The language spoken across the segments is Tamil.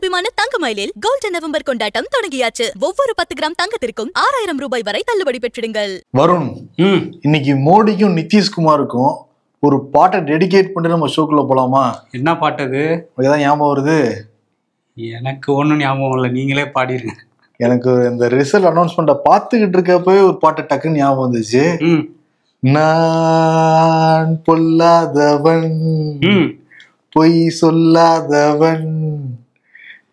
அபிமான தங்க மயிலில் கோல்டன் நவம்பர் கொண்டாட்டம் தொடங்கியாச்சு. ஒவ்வொரு 10 கிராம் தங்கத்திற்கும் 6000 ரூபாய் வரை தள்ளுபடி பெற்றிடுங்கள். வருண், இன்னைக்கு மோடிக்கும் நிதிஷ்குமாருக்கும் ஒரு பாட்டை டெடிகேட் பண்ணிட்டு நம்ம ஷோக்குள்ள போலாமா? என்ன பாட்டு அது? ஏதாவது ஞாபகம் வருது? எனக்கு ஒன்றும் ஞாபகம் இல்லை, நீங்களே பாடிருங்க. எனக்கு இந்த ரிசல்ட் அனௌன்ஸ்மெண்ட்டை பார்த்துக்கிட்டு இருக்கப்பவே ஒரு பாட்டு டக்குன்னு ஞாபகம் வந்துச்சு. நான் பொல்லாதவன், பொய் சொல்லாதவன்,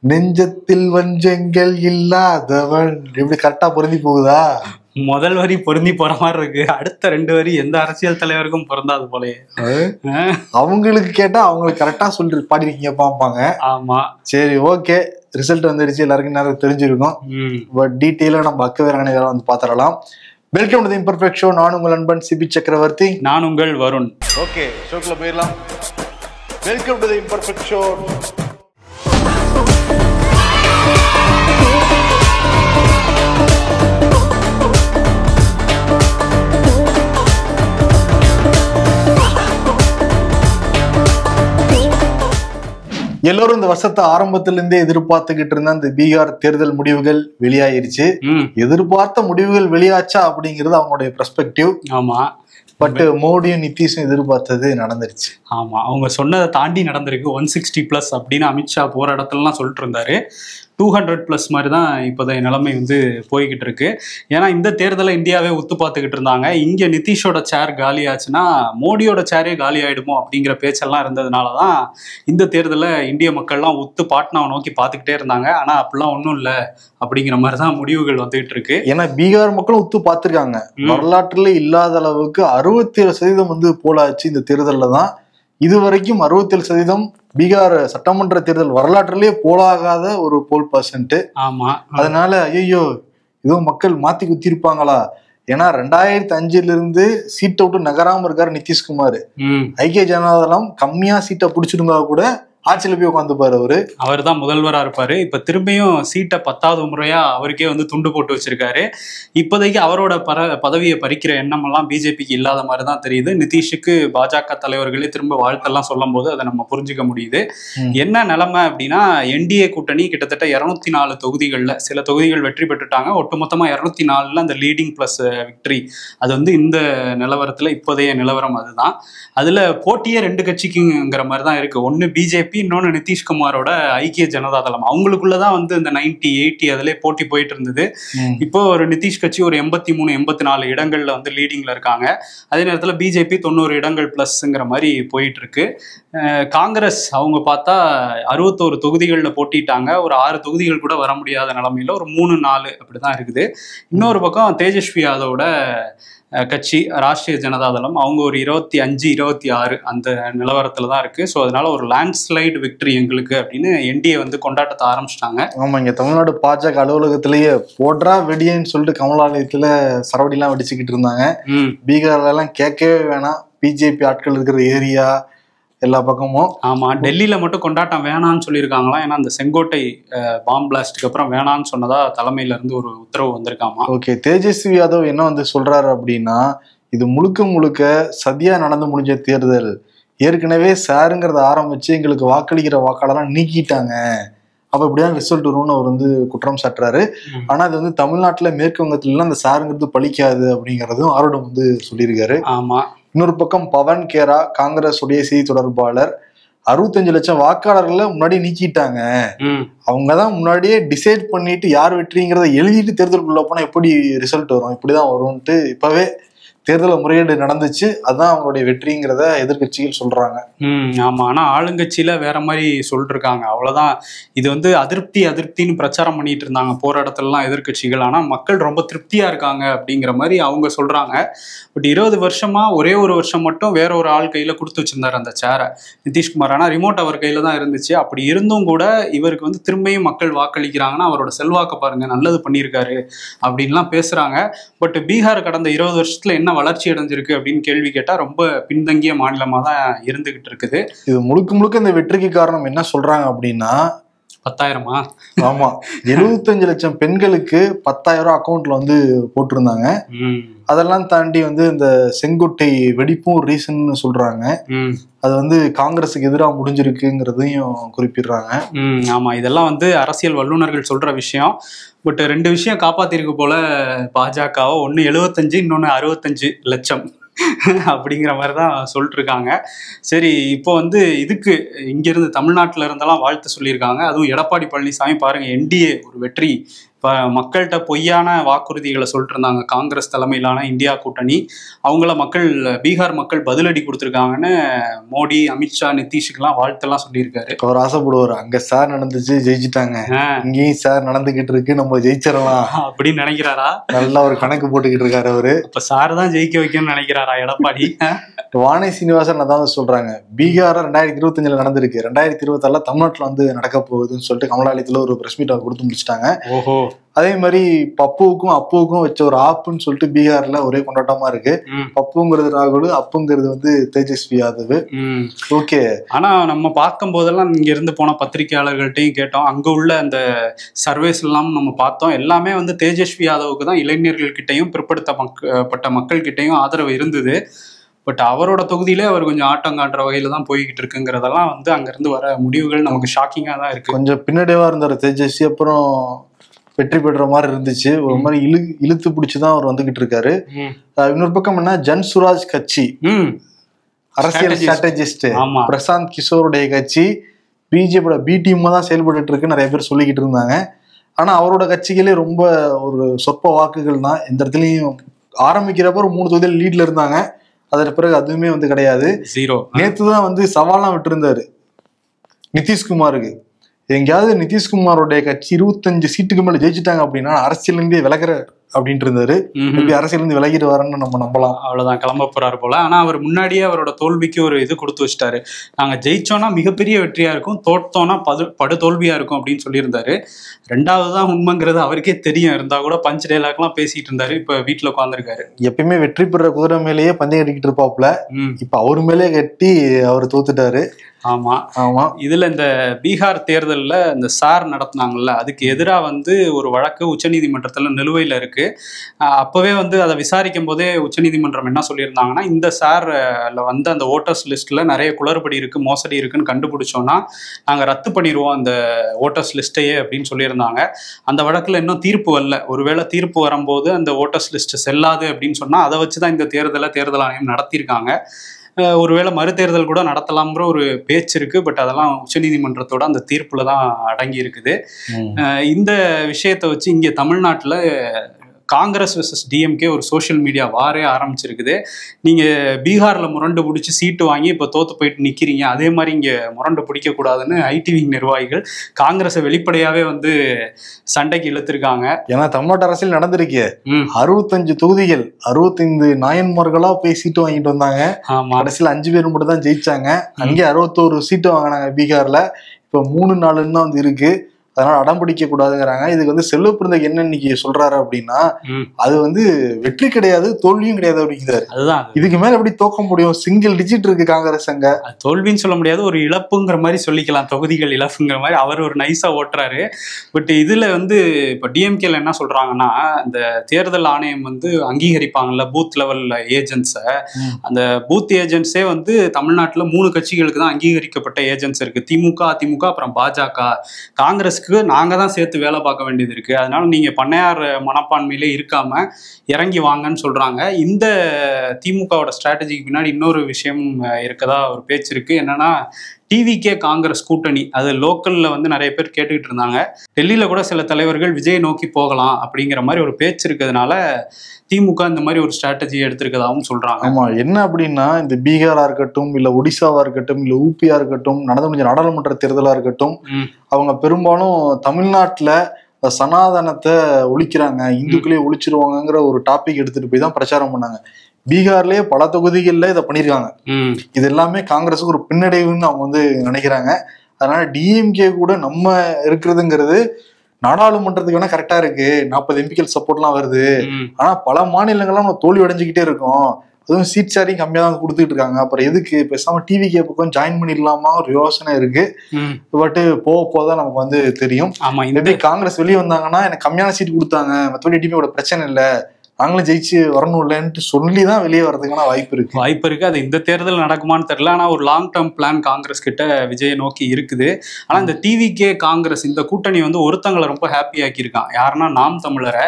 நெஞ்சத்தில் வஞ்சங்கள் இல்லாதவன். எப்படி கரெக்டா பொருந்தி போகுதா? முதல் வரி பொருந்தி போற மாதிரி இருக்கு, அடுத்த 2 வரி எந்த அரசியல் தலைவருக்கும் பொருந்தாது போலயே. அவங்களுக்கு கேட்டா அவங்களுக்கு கரெக்டா சொல்லி பாடிருக்கீங்க பாப்பாங்க. ஆமா, சரி, ஓகே. ரிசல்ட் வந்துருச்சு, எல்லாருக்கும் நேரம் தெரிஞ்சிருக்கும். பட் டீட்டெயிலா நம்ம அக்கவேரான வந்து பாத்திரலாம். Welcome to the imperfect show. நான் உங்கள் அன்பன் சிபி சக்கரவர்த்தி. நான் உங்கள் வருண். ஓகே, ஷோக்குள்ள போயிடலாம். Welcome to the imperfect show. எல்லோரும் இந்த வருஷத்தை ஆரம்பத்துல இருந்தே எதிர்பார்த்துக்கிட்டு இருந்த அந்த பீகார் தேர்தல் முடிவுகள் வெளியாயிருச்சு. எதிர்பார்த்த முடிவுகள் வெளியாச்சா அப்படிங்கிறது அவங்களுடைய பெர்ஸ்பெக்டிவ். ஆமா, பட் மோடியும் நிதிஷும் எதிர்பார்த்தது நடந்துருச்சு. ஆமா, அவங்க சொன்னதை தாண்டி நடந்திருக்கு. 160+ அப்படின்னு அமித்ஷா போற இடத்துலலாம் சொல்லிட்டு இருந்தாரு. 200+ மாதிரி தான் இப்போதைய நிலைமை வந்து போய்கிட்டு இருக்கு. ஏன்னா இந்த தேர்தலை இந்தியாவே ஒத்து பார்த்துக்கிட்டு இருந்தாங்க. இங்கே நிதிஷோட சேர் காலி ஆச்சுன்னா மோடியோட சேரே காலி ஆயிடுமோ அப்படிங்கிற பேச்செல்லாம் இருந்ததுனால தான் இந்த தேர்தலை இந்திய மக்கள்லாம் ஒத்து பாட்னாவை நோக்கி பார்த்துக்கிட்டே இருந்தாங்க. ஆனால் அப்படிலாம் ஒன்றும் இல்லை அப்படிங்கிற மாதிரி தான் முடிவுகள் வந்துகிட்டு இருக்கு. ஏன்னா பீகார் மக்களும் ஒத்து பார்த்துருக்காங்க. வரலாற்றுல இல்லாத அளவுக்கு 67% வந்து போலாச்சு இந்த தேர்தலில் தான். இதுவரைக்கும் 67% பீகார் சட்டமன்ற தேர்தல் வரலாற்றிலேயே போலாகாத ஒரு போல் பர்சன்ட். ஆமா, அதனால ஐயோ ஏதோ மக்கள் மாத்தி குத்திருப்பாங்களா? ஏன்னா 2005 இருந்து சீட்டை விட்டு நகராம இருக்காரு நிதிஷ்குமார். ஐக்கிய ஜனதாதளம் கம்மியா சீட்டை பிடிச்சிருந்தா கூட ஆட்சியில போய் உட்காந்துப்பாரு. அவர் தான் முதல்வரா இருப்பாரு. இப்ப திரும்பியும் சீட்டை 10வது முறையா அவருக்கே வந்து துண்டு போட்டு வச்சிருக்காரு. இப்போதைக்கு அவரோட பதவியை பறிக்கிற எண்ணம் எல்லாம் பிஜேபிக்கு இல்லாத மாதிரி தான் தெரியுது. நிதிஷுக்கு பாஜக தலைவர்களே திரும்ப வாழ்த்தெல்லாம் சொல்லும் போது அதை நம்ம புரிஞ்சுக்க முடியுது. என்ன நிலைமை அப்படின்னா, என்டிஏ கூட்டணி கிட்டத்தட்ட 204 தொகுதிகளில் சில தொகுதிகள் வெற்றி பெற்றுட்டாங்க. ஒட்டுமொத்தமா 204ல் அந்த லீடிங் பிளஸ் விக்டரி. அது வந்து இந்த நிலவரத்துல இப்போதைய நிலவரம் அதுதான். அதுல போட்டியே 2 கட்சிக்குங்கிற மாதிரி தான் இருக்கு. ஒன்னு பிஜேபி, இன்னொன்னு நிதிஷ்குமாரோட ஐக்கிய ஜனதாதளம். அவங்களுக்குள்ளதான் வந்து இந்த 90, 80 அதிலே போட்டி போயிட்டு இருந்தது. இப்போ ஒரு நிதிஷ் கட்சி ஒரு 83, 84 இடங்கள்ல வந்து லீடிங்ல இருக்காங்க. அதே நேரத்துல பிஜேபி 90 இடங்கள் பிளஸ்ங்கிற மாதிரி போயிட்டு இருக்கு. காங்கிரஸ் அவங்க பார்த்தா 61 தொகுதிகளில் போட்டிட்டாங்க. ஒரு 6 தொகுதிகள் கூட வர முடியாத நிலைமையில ஒரு 3, 4 அப்படிதான் இருக்குது. இன்னொரு பக்கம் தேஜஸ்வி யாதவோட கட்சி ராஷ்டிரிய ஜனதாதளம் அவங்க ஒரு 25, 26 அந்த நிலவரத்துல தான் இருக்கு. ஸோ அதனால ஒரு லேண்ட்ஸ்லைடு விக்டரி எங்களுக்கு அப்படின்னு என்டிஏ வந்து கொண்டாட்டத்தை ஆரம்பிச்சிட்டாங்க. ஆமா, இங்க தமிழ்நாடு பாஜக அலுவலகத்திலேயே போடுறா வெடியன்னு சொல்லிட்டு கமலாலயத்துல சரவடிலாம் வெடிச்சுக்கிட்டு இருந்தாங்க. பீகார்ல எல்லாம் கேட்கவே வேணாம், பிஜேபி ஆட்கள் இருக்கிற ஏரியா எல்லா பக்கமும். ஆமா, டெல்லியில மட்டும் கொண்டாட்டம் வேணான்னு சொல்லியிருக்காங்களாம். ஏன்னா அந்த செங்கோட்டை பாம் பிளாஸ்டுக்கு அப்புறம் வேணான்னு சொன்னதா தலைமையில இருந்து ஒரு உத்தரவு வந்திருக்காமா. ஓகே, தேஜஸ்வி யாதவ் என்ன வந்து சொல்றாரு அப்படின்னா, இது முழுக்க முழுக்க சதியா நடந்து முடிஞ்ச தேர்தல். ஏற்கனவே சாருங்கிறத ஆரம்பிச்சு எங்களுக்கு வாக்களிக்கிற வாக்காளரெல்லாம் நீக்கிட்டாங்க. அப்ப இப்படிதான் ரிசல்ட் வரும்னு அவர் வந்து குற்றம் சாட்டுறாரு. ஆனா அது வந்து தமிழ்நாட்டுல மேற்கு வங்கத்துல அந்த சாருங்கிறது பலிக்காது அப்படிங்கறதும் ஆரோடம் வந்து சொல்லியிருக்காரு. ஆமா, இன்னொரு பக்கம் பவன் கேரா காங்கிரஸ் உடைய செய்தி தொடர்பாளர் 65 லட்சம் வாக்காளர்களை முன்னாடி நீக்கிட்டாங்க. அவங்கதான் முன்னாடியே டிசைட் பண்ணிட்டு யார் வெற்றிங்கிறத எழுதிட்டு தேர்தலுக்குள்ள போனா எப்படி ரிசல்ட் வரும், இப்படிதான் வரும்ட்டு இப்பவே தேர்தல முறையீடு நடந்துச்சு, அதுதான் அவங்களுடைய வெற்றிங்கிறத எதிர்கட்சிகள் சொல்றாங்க. ஆமா, ஆனா ஆளுங்கட்சியில வேற மாதிரி சொல்லிருக்காங்க. அவ்வளவுதான். இது வந்து அதிருப்தின்னு பிரச்சாரம் பண்ணிட்டு இருந்தாங்க போற இடத்துலலாம் எதிர்கட்சிகள். ஆனா மக்கள் ரொம்ப திருப்தியா இருக்காங்க அப்படிங்கிற மாதிரி அவங்க சொல்றாங்க. பட் 20 வருஷமா ஒரே ஒரு வருஷம் மட்டும் வேற ஒரு ஆள் கையில கொடுத்து வச்சிருந்தாரு அந்த சேரை நிதிஷ்குமார். ஆனா ரிமோட் அவர் கையில தான் இருந்துச்சு. அப்படி இருந்தும் கூட இவருக்கு வந்து திரும்பியும் மக்கள் வாக்களிக்கிறாங்கன்னா அவரோட செல்வாக்க பாருங்க, நல்லது பண்ணியிருக்காரு அப்படின்லாம் பேசுறாங்க. பட் பீகார் கடந்த 20 வருஷத்துல என்ன வளர்ச்சி அடைஞ்சிருக்கு அப்படின்னு கேள்வி கேட்டா ரொம்ப பின்தங்கிய மாநிலமா தான் இருந்துகிட்டு இருக்குது. இது முழுக்க இந்த வெற்றிக்கு காரணம் என்ன சொல்றாங்க அப்படின்னா, 10,000. ஆமா, 75 லட்சம் பெண்களுக்கு 10,000 அக்கௌண்ட்ல வந்து போட்டிருந்தாங்க. அதெல்லாம் தாண்டி வந்து இந்த செங்கோட்டை வெடிப்பும் ரீசன் சொல்றாங்க. அது வந்து காங்கிரஸுக்கு எதிராக முடிஞ்சிருக்குங்கிறதையும் குறிப்பிடுறாங்க. ஆமா, இதெல்லாம் வந்து அரசியல் வல்லுநர்கள் சொல்ற விஷயம். பட் 2 விஷயம் காப்பாத்திருக்கு போல பாஜகவை. ஒன்னு 75, இன்னொன்னு 65 லட்சம் அப்படிங்கிற மாதிரிதான் சொல்லிட்டு இருக்காங்க. சரி, இப்போ வந்து இதுக்கு இங்கிருந்து தமிழ்நாட்டுல இருந்தெல்லாம் வாழ்த்து சொல்லியிருக்காங்க. அதுவும் எடப்பாடி பழனிசாமி பாருங்க, என்டிஏ ஒரு வெற்றி. இப்போ மக்கள்கிட்ட பொய்யான வாக்குறுதிகளை சொல்லிட்டு இருந்தாங்க காங்கிரஸ் தலைமையிலான இந்தியா கூட்டணி. அவங்கள பீகார் மக்கள் பதிலடி கொடுத்துருக்காங்கன்னு மோடி, அமித்ஷா, நிதிஷுக்கெல்லாம் வாழ்த்தெல்லாம் சொல்லியிருக்காரு. அவர் ஆசைப்படுவார், அங்க சார் நடந்துச்சு ஜெயிச்சுட்டாங்க, இங்கேயும் சார் நடந்துகிட்டு இருக்கு, நம்ம ஜெயிச்சிடலாம் அப்படின்னு நினைக்கிறாரா? நல்லா ஒரு கணக்கு போட்டுக்கிட்டு இருக்காரு அவரு. இப்ப சார் தான் ஜெயிக்க வைக்கணும்னு நினைக்கிறாரா எடப்பாடி? வானி சீனிவாசன் அதான் சொல்றாங்க, பீகார் 2025 நடந்திருக்கு, 2026 தமிழ்நாட்டுல வந்து நடக்க போகுதுன்னு சொல்லிட்டு கமலாலயத்துல ஒரு பிரஸ் மீட் கொடுத்து முடிச்சிட்டாங்க. ஓஹோ. அதே மாதிரி பப்புவுக்கும் அப்புவுக்கும் வச்ச ஒரு ஆப்புன்னு சொல்லிட்டு பீகார்ல ஒரே கொண்டாட்டமா இருக்கு. பப்புங்கிறது ராகுல், அப்புங்கிறது வந்து தேஜஸ்வி யாதவ். ஓகே. ஆனா நம்ம பார்க்கும் போதெல்லாம் இங்க இருந்து போன பத்திரிகையாளர்கள்ட்டையும் கேட்டோம், அங்க உள்ள அந்த சர்வேஸ் எல்லாம் நம்ம பார்த்தோம். எல்லாமே வந்து தேஜஸ்வி யாதவுக்கு தான் இளைஞர்கள் கிட்டையும் பிற்படுத்தப்பட்ட மக்கள் கிட்டையும் ஆதரவு இருந்தது. பட் அவரோட தொகுதியிலே அவர் கொஞ்சம் ஆட்டம் காட்டுற வகையில தான் போய்கிட்டு இருக்குங்கிறதெல்லாம் வந்து அங்க இருந்து வர முடிவுகள் நமக்கு ஷாக்கிங்கா தான் இருக்கு. கொஞ்சம் பின்னடைவா இருந்தார் தேஜஸ்வி, அப்புறம் வெற்றி பெற்ற மாதிரி இருந்துச்சு. ஒரு மாதிரி இழுத்து பிடிச்சுதான் அவர் வந்துகிட்டு இருக்காரு. இன்னொரு பக்கம் என்ன, ஜன்சுராஜ் கட்சி, அரசியல் ஸ்ட்ராட்டஜிஸ்ட் பிரசாந்த் கிஷோருடைய கட்சி பிஜேபியோட பி டீமா தான் செயல்பட்டு இருக்கு நிறைய பேர் சொல்லிக்கிட்டு இருந்தாங்க. ஆனா அவரோட கட்சிகளே ரொம்ப ஒரு சொற்ப வாக்குகள் தான். எந்த இடத்துலயும் ஆரம்பிக்கிறப்ப ஒரு 3 தொகுதியில் லீட்ல இருந்தாங்க. அதற்கு பிறகு அதுவுமே வந்து கிடையாது, 0. நேத்துதான் வந்து சவாலாம் விட்டு இருந்தாரு நிதிஷ்குமாருக்கு. எங்கேயாவது நிதிஷ்குமாரோடைய கட்சி 25 சீட்டுக்கு மேல ஜெயிச்சுட்டாங்க அப்படின்னா அரசியல் இருந்தே விலகிற அப்படின்ட்டு இருந்தாரு. அரசியல் இருந்து விலகிட்டு வரன்னு நம்ம நம்பலாம். அவ்வளவுதான், கிளம்ப போறாரு போல. ஆனா அவர் முன்னாடியே அவரோட தோல்விக்கு ஒரு இது கொடுத்து வச்சிட்டாரு. நாங்க ஜெயிச்சோம்னா மிகப்பெரிய வெற்றியா இருக்கும், தோற்றோம்னா படு தோல்வியா இருக்கும் அப்படின்னு சொல்லியிருந்தாரு. 2வதுதான் உண்மைங்கிறது அவருக்கே தெரியும். இருந்தா கூட பஞ்ச் டைலாக்லாம் பேசிட்டு இருந்தாரு. இப்ப வீட்டுல உட்காந்துருக்காரு. எப்பயுமே வெற்றி பெற குதிரை மேலேயே பந்தயம் கட்டிக்கிட்டு இருப்பாப்ல. இப்ப அவரு மேலே கட்டி அவர் தோத்துட்டாரு. ஆமா ஆமா. இதுல இந்த பீகார் தேர்தல்ல இந்த சார் நடத்தினாங்கல்ல, அதுக்கு எதிராக வந்து ஒரு வழக்கு உச்சநீதிமன்றத்துல நிலுவையில இருக்கு. அப்பவே வந்து அதை விசாரிக்கும் போதே உச்சநீதிமன்றம் என்ன சொல்லியிருந்தாங்கன்னா, இந்த சார்ல வந்து அந்த ஓட்டர்ஸ் லிஸ்ட்ல நிறைய குளறுபடி இருக்கு, மோசடி இருக்குன்னு கண்டுபிடிச்சோம்னா நாங்க ரத்து பண்ணிடுவோம் அந்த ஓட்டர்ஸ் லிஸ்டையே அப்படின்னு சொல்லியிருந்தாங்க. அந்த வழக்குல இன்னும் தீர்ப்பு வரல. ஒருவேளை தீர்ப்பு வரும்போது அந்த ஓட்டர்ஸ் லிஸ்ட் செல்லாது அப்படின்னு சொன்னா அதை வச்சுதான் இந்த தேர்தல் ஆணையம் நடத்தியிருக்காங்க. ஒருவேளை மறுதேர்தல் கூட நடத்தலாம்ன்ற ஒரு பேச்சு இருக்கு. பட் அதெல்லாம் உச்சநீதிமன்றத்தோட அந்த தீர்ப்புல தான் அடங்கி இருக்குது. இந்த விஷயத்தை வச்சு இங்க தமிழ்நாட்டுல காங்கிரஸ் வெர்சஸ் டிஎம்கே ஒரு சோஷியல் மீடியா வாரே ஆரம்பிச்சிருக்குது. நீங்க பீகார்ல முரண்டு பிடிச்சி சீட்டு வாங்கி இப்ப தோத்து போயிட்டு நிக்கிறீங்க, அதே மாதிரி இங்க முரண்டு பிடிக்க கூடாதுன்னு ஐடிவி நிர்வாகிகள் காங்கிரஸை வெளிப்படையாவே வந்து சண்டைக்கு இழுத்திருக்காங்க. ஏன்னா தமிழ்நாட்டு அரசியல் நடந்திருக்கு. 65 தொகுதிகள் 65 நாயன்மார்களா போய் சீட்டு வாங்கிட்டு வந்தாங்க. அரசியல் 5 பேர் மட்டும் தான் ஜெயிச்சாங்க. அங்கே 61 சீட்டு வாங்கினாங்க பீகார்ல. இப்ப 3-4 தான் வந்து இருக்கு. அதனால அடம் பிடிக்க கூடாதுங்கிறாங்க. இதுக்கு வந்து செல்வ பிறந்தக்கு என்ன இன்னைக்கு சொல்றாரு அப்படின்னா, அது வந்து வெற்றி கிடையாது, தோல்வியும் கிடையாது அப்படிங்கிறாரு. அதுதான், இதுக்கு மேல எப்படி தோக்க முடியும்? சிங்கிள் டிஜிட் இருக்கு காங்கிரஸ். அங்க தோல்வின்னு சொல்ல முடியாது, ஒரு இழப்புங்கிற மாதிரி சொல்லிக்கலாம், தொகுதிகள் இழப்புங்கிற மாதிரி அவர் ஒரு நைஸா ஓட்டுறாரு. பட் இதுல வந்து இப்ப டிஎம்கேல என்ன சொல்றாங்கன்னா, இந்த தேர்தல் ஆணையம் வந்து அங்கீகரிப்பாங்கல்ல பூத் லெவல்ல ஏஜென்ட்ஸ, அந்த பூத் ஏஜென்ட்ஸே வந்து தமிழ்நாட்டுல 3 கட்சிகளுக்கு தான் அங்கீகரிக்கப்பட்ட ஏஜென்ட்ஸ் இருக்கு. திமுக, அதிமுக, அப்புறம் பாஜக. காங்கிரஸ் நாங்க தான் சேர்த்து வேலை பார்க்க வேண்டியது இருக்கு. அதனால நீங்க பண்ணையார் மனப்பான்மையிலே இருக்காம இறங்கி வாங்கன்னு சொல்றாங்க. இந்த திமுகவோட ஸ்ட்ராட்டஜிக்கு பின்னாடி இன்னொரு விஷயம் இருக்கதா ஒரு பேச்சு இருக்கு. என்னன்னா, டிவிகே காங்கிரஸ் கூட்டணி, அது லோக்கல்ல வந்து நிறைய பேர் கேட்டுக்கிட்டு இருந்தாங்க. டெல்லியில கூட சில தலைவர்கள் விஜய் நோக்கி போகலாம் அப்படிங்கிற மாதிரி ஒரு பேச்சு இருக்கிறதுனால திமுக இந்த மாதிரி ஒரு ஸ்ட்ராட்டஜி எடுத்திருக்கதாகவும் சொல்றாங்க. ஆமா, என்ன அப்படின்னா, இந்த பீகாரா இருக்கட்டும், இல்ல ஒடிசாவா இருக்கட்டும், இல்ல ஊபியா இருக்கட்டும், நடந்து முடிஞ்ச நாடாளுமன்ற தேர்தலா இருக்கட்டும், அவங்க பெரும்பாலும் தமிழ்நாட்டுல சனாதனத்தை ஒழிக்கிறாங்க, இந்துக்களே ஒழிச்சிருவாங்கிற ஒரு டாபிக் எடுத்துட்டு போய் தான் பிரச்சாரம் பண்ணாங்க. பீகார்லயே பல தொகுதிகள்ல இதை பண்ணிருக்காங்க. இது எல்லாமே காங்கிரஸுக்கு ஒரு பின்னடைவுன்னு அவங்க வந்து நினைக்கிறாங்க. அதனால டிஎம்கே கூட நம்ம இருக்கிறதுங்கிறது நாடாளுமன்றத்துக்கு வேணா கரெக்டா இருக்கு, 40 எம்பிக்கள் சப்போர்ட்லாம் வருது. ஆனா பல மாநிலங்கள்லாம் நம்ம தோல்வி அடைஞ்சுக்கிட்டே இருக்கோம். அதுவும் சீட் ஷேரிங் கம்மியா தான் கொடுத்துட்டு இருக்காங்க. அப்புறம் எதுக்கு பேசாம டிவிகே பக்கம் ஜாயின் பண்ணிடலாமா ஒரு யோசனை இருக்கு. பட் போக போதான் நமக்கு வந்து தெரியும். காங்கிரஸ் வெளியே வந்தாங்கன்னா எனக்கு கம்மியான சீட் கொடுத்தாங்க, மற்றபடி டிவியோட பிரச்சனை இல்லை, நாங்களும் ஜெயிச்சு வரணும் இல்லைன்ட்டு சொல்லிதான் வெளியே வர்றதுக்கான வாய்ப்பு இருக்கு. அது இந்த தேர்தல் நடக்குமான்னு தெரியல. ஆனா ஒரு லாங் டேர்ம் பிளான் காங்கிரஸ் கிட்ட விஜயை நோக்கி இருக்குது. ஆனா இந்த டிவிகே காங்கிரஸ் இந்த கூட்டணி வந்து ஒருத்தங்களை ரொம்ப ஹாப்பி ஆக்கியிருக்கான். யாருன்னா நாம் தமிழரை.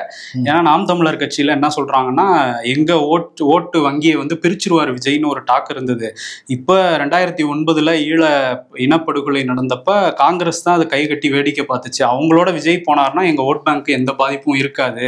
ஏன்னா நாம் தமிழர் கட்சியில என்ன சொல்றாங்கன்னா, எங்க ஓட்டு வங்கியை வந்து பிரிச்சிருவார் விஜய்னு ஒரு டாக் இருந்தது. இப்ப 2009 ஈழ இனப்படுகொலை நடந்தப்ப காங்கிரஸ் தான் அது கை கட்டி வேடிக்கை பார்த்துச்சு. அவங்களோட விஜய் போனார்னா எங்க ஓட் பேங்க் எந்த பாதிப்பும் இருக்காது.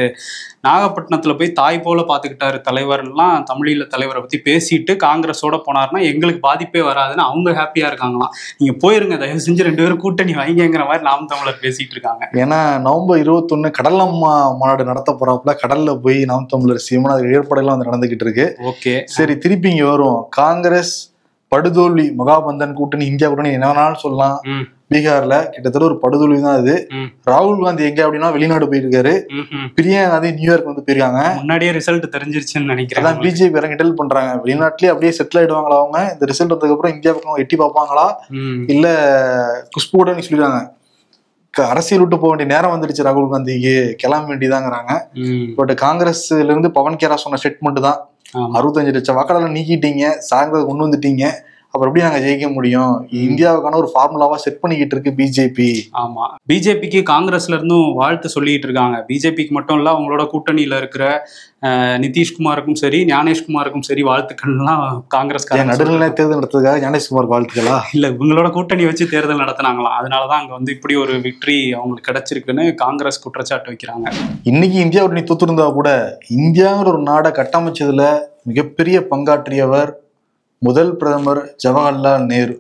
நாகப்பட்டினத்துல போய் தாய் போல பாத்துக்கிட்டாரு தலைவர்லாம் தமிழீழ தலைவரை பத்தி பேசிட்டு காங்கிரஸோட போனார்னா எங்களுக்கு பாதிப்பே வராதுன்னு அவங்க ஹாப்பியா இருக்காங்களாம். நீங்க போயிருங்க, தயவு செஞ்சு 2 பேரும் கூட்டணி வைங்கிற மாதிரி நாம் தமிழர் பேசிட்டு இருக்காங்க. ஏன்னா நவம்பர் 21 கடலம்மா மாநாடு நடத்த போறாப்புல, கடல்ல போய் நாம் தமிழர் சீமான் அது ஏற்பாடெல்லாம் வந்து நடந்துகிட்டு இருக்கு. ஓகே, சரி, திருப்பி இங்க வரும். காங்கிரஸ் படுதோல்வி, மகாபந்தன் கூட்டணி, இந்தியா கூட்டணி என்ன வேணாலும் சொல்லலாம். பீகார்ல கிட்டத்தட்ட ஒரு படுதோல்வி தான் அது. ராகுல் காந்தி எங்க அப்படின்னா வெளிநாடு போயிருக்காரு. பிரியா காந்தி நியூயார்க் வந்து போயிருக்காங்க. முன்னாடியே ரிசல்ட் தெரிஞ்சிருச்சுன்னு நினைக்கிறேன். பிஜேபி வேற கிண்டல் பண்றாங்க, வெளிநாட்டுலயே அப்படியே செட்டில் ஆயிடுவாங்களா அவங்க, இந்த ரிசல்ட் வந்ததுக்கு அப்புறம் இந்தியா பக்கம் எட்டி பார்ப்பாங்களா இல்ல குஷ்பு கூட சொல்லிருக்காங்க. அரசியல் விட்டு போக வேண்டிய நேரம் வந்துடுச்சு, ராகுல் காந்திக்கு கிளம்ப வேண்டியதாங்கிறாங்க. பட் காங்கிரஸ்ல இருந்து பவன் கேரா சொன்ன ஸ்டேட்மெண்ட் தான், 65 லட்சம் வாக்காளர் நீக்கிட்டீங்க, சாயங்காலம் கொண்டு வந்துட்டீங்க, அப்புறம் எப்படி நாங்க ஜெயிக்க முடியும்? இந்தியாவுக்கான ஒரு ஃபார்முலாவா செட் பண்ணிக்கிட்டு இருக்கு பிஜேபி. ஆமா, பிஜேபிக்கு காங்கிரஸ்ல இருந்தும் வாழ்த்து சொல்லிட்டு இருக்காங்க. பிஜேபிக்கு மட்டும் இல்ல, அவங்களோட கூட்டணியில இருக்கிற நிதிஷ்குமாருக்கும் சரி ஞானேஷ்குமாருக்கும் சரி வாழ்த்துக்கள்லாம் காங்கிரஸ் நடுநிலை தேர்தல் நடத்துறதுக்காக ஞானேஷ்குமார் வாழ்த்துக்களா இல்ல, இவங்களோட கூட்டணி வச்சு தேர்தல் நடத்தினாங்களாம். அதனாலதான் அங்க வந்து இப்படி ஒரு விக்டரி அவங்களுக்கு கிடைச்சிருக்குன்னு காங்கிரஸ் குற்றச்சாட்டு வைக்கிறாங்க. இன்னைக்கு இந்தியா கூட்டணி தோத்துருந்தா கூட இந்தியாங்கிற ஒரு நாடை கட்டமைச்சதுல மிகப்பெரிய பங்காற்றியவர் முதல் பிரதமர் ஜவஹர்லால் நேரு.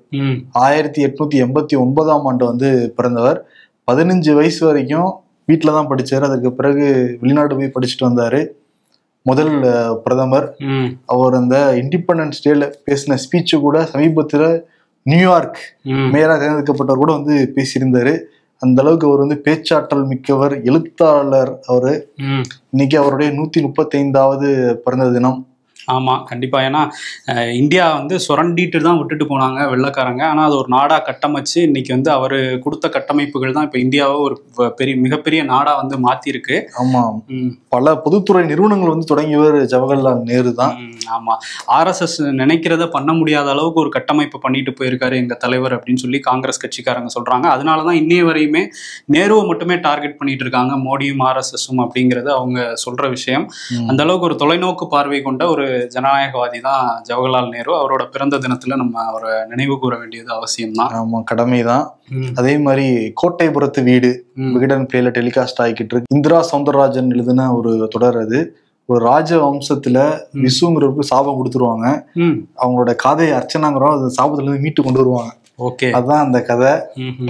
1889 வந்து பிறந்தவர். 15 வயசு வரைக்கும் வீட்டில தான் படிச்சாரு. அதுக்கு பிறகு வெளிநாடு போய் படிச்சுட்டு வந்தாரு. முதல் பிரதமர். அவர் அந்த இண்டிபெண்டன்ஸ் டேல பேசின ஸ்பீச்சு கூட சமீபத்துல நியூயார்க் மேயரா தேர்ந்தெடுக்கப்பட்டவர் கூட வந்து பேசியிருந்தாரு. அந்த அளவுக்கு அவர் வந்து பேச்சாற்றல் மிக்கவர், எழுத்தாளர் அவரு. இன்னைக்கு அவருடைய 135வது பிறந்த தினம். ஆமா, கண்டிப்பா. ஏன்னா இந்தியா வந்து சுரண்டிட்டு தான் விட்டுட்டு போனாங்க வெள்ளைக்காரங்க. ஆனா அது ஒரு நாடா கட்டமைச்சு இன்னைக்கு வந்து அவரு கொடுத்த கட்டமைப்புகள் தான் இப்ப இந்தியாவை ஒரு மிகப்பெரிய நாடா வந்து மாத்தி இருக்கு. ஆமா, பல பொதுத்துறை நிறுவனங்கள் வந்து தொடங்கியவர் ஜவஹர்லால் நேரு தான். ஆமா, RSS நினைக்கிறத பண்ண முடியாத அளவுக்கு ஒரு கட்டமைப்பு பண்ணிட்டு போயிருக்காரு எங்க தலைவர் அப்படின்னு சொல்லி காங்கிரஸ் கட்சிக்காரங்க சொல்றாங்க. அதனாலதான் இன்னைய வரையுமே நேருவை மட்டுமே டார்கெட் பண்ணிட்டு இருக்காங்க, மோடியும் RSSம் அப்படிங்கிறது அவங்க சொல்ற விஷயம். அந்த அளவுக்கு ஒரு தொலைநோக்கு பார்வை கொண்ட ஒரு ஜனநாயகவாதி தான் ஜவஹர்லால் நேரு. அவரோட பிறந்த தினத்துல நம்ம அவரை நினைவு கூற வேண்டியது அவசியம் தான். ஆமா, கடமைதான். அதே மாதிரி கோட்டைப்புறத்து வீடு விகடன் பிளேல டெலிகாஸ்ட் ஆகிக்கிட்டு இருக்கு. இந்திரா சௌந்தரராஜன் எழுதின ஒரு தொடர். அது ஒரு ராஜ வம்சத்துல விசுங்கிறவருக்கு சாபம் கொடுத்துருவாங்க. அவங்களோட கதையை அர்ச்சனாங்கிறோம் அந்த சாபத்துல இருந்து மீட்டு கொண்டு வருவாங்க. அதுதான் அந்த கதை.